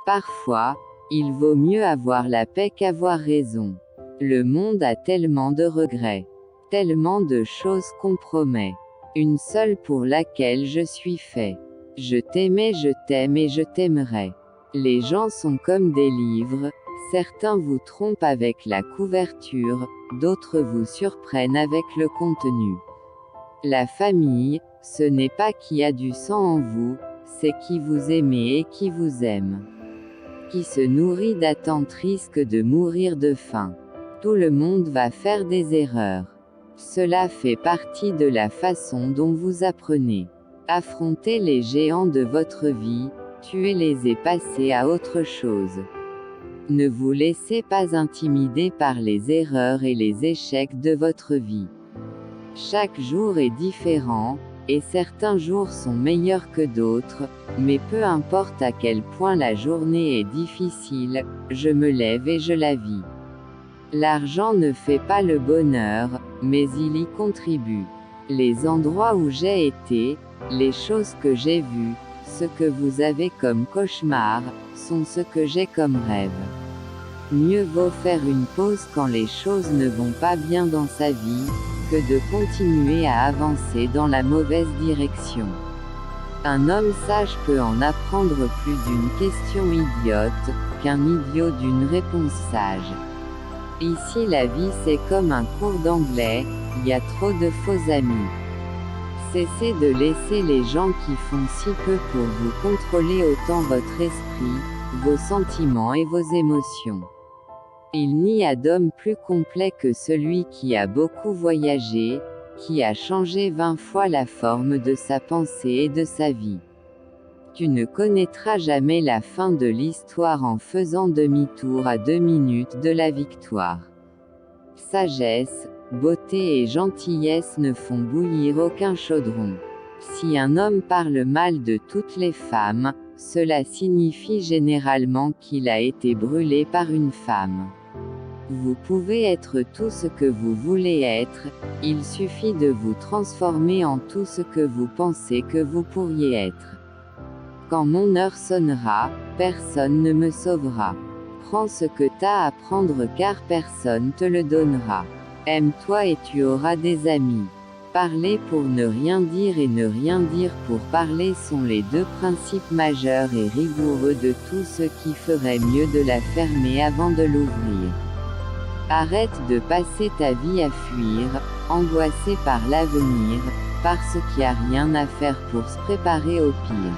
Parfois, il vaut mieux avoir la paix qu'avoir raison. Le monde a tellement de regrets, tellement de choses compromet. Une seule pour laquelle je suis fait. Je t'aimais, je t'aime et je t'aimerai. Les gens sont comme des livres, certains vous trompent avec la couverture, d'autres vous surprennent avec le contenu. La famille, ce n'est pas qui a du sang en vous, c'est qui vous aimez et qui vous aime. Qui se nourrit d'attente risque de mourir de faim. Tout le monde va faire des erreurs. Cela fait partie de la façon dont vous apprenez. Affrontez les géants de votre vie, tuez-les et passez à autre chose. Ne vous laissez pas intimider par les erreurs et les échecs de votre vie. Chaque jour est différent, et certains jours sont meilleurs que d'autres, mais peu importe à quel point la journée est difficile, je me lève et je la vis. L'argent ne fait pas le bonheur, mais il y contribue. Les endroits où j'ai été, les choses que j'ai vues, ce que vous avez comme cauchemar, sont ce que j'ai comme rêve. Mieux vaut faire une pause quand les choses ne vont pas bien dans sa vie, que de continuer à avancer dans la mauvaise direction. Un homme sage peut en apprendre plus d'une question idiote, qu'un idiot d'une réponse sage. Ici la vie c'est comme un cours d'anglais, il y a trop de faux amis. Cessez de laisser les gens qui font si peu pour vous contrôler autant votre esprit, vos sentiments et vos émotions. Il n'y a d'homme plus complet que celui qui a beaucoup voyagé, qui a changé 20 fois la forme de sa pensée et de sa vie. Tu ne connaîtras jamais la fin de l'histoire en faisant demi-tour à 2 minutes de la victoire. Sagesse, beauté et gentillesse ne font bouillir aucun chaudron. Si un homme parle mal de toutes les femmes, cela signifie généralement qu'il a été brûlé par une femme. Vous pouvez être tout ce que vous voulez être, il suffit de vous transformer en tout ce que vous pensez que vous pourriez être. Quand mon heure sonnera, personne ne me sauvera. Prends ce que t'as à prendre car personne te le donnera. Aime-toi et tu auras des amis. Parler pour ne rien dire et ne rien dire pour parler sont les deux principes majeurs et rigoureux de tout ce qui ferait mieux de la fermer avant de l'ouvrir. Arrête de passer ta vie à fuir, angoissé par l'avenir, parce qu'il n'y a rien à faire pour se préparer au pire.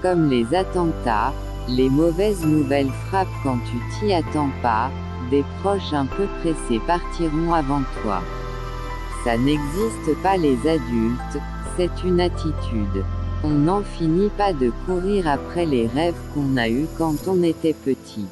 Comme les attentats, les mauvaises nouvelles frappent quand tu t'y attends pas, des proches un peu pressés partiront avant toi. Ça n'existe pas les adultes, c'est une attitude. On n'en finit pas de courir après les rêves qu'on a eus quand on était petit.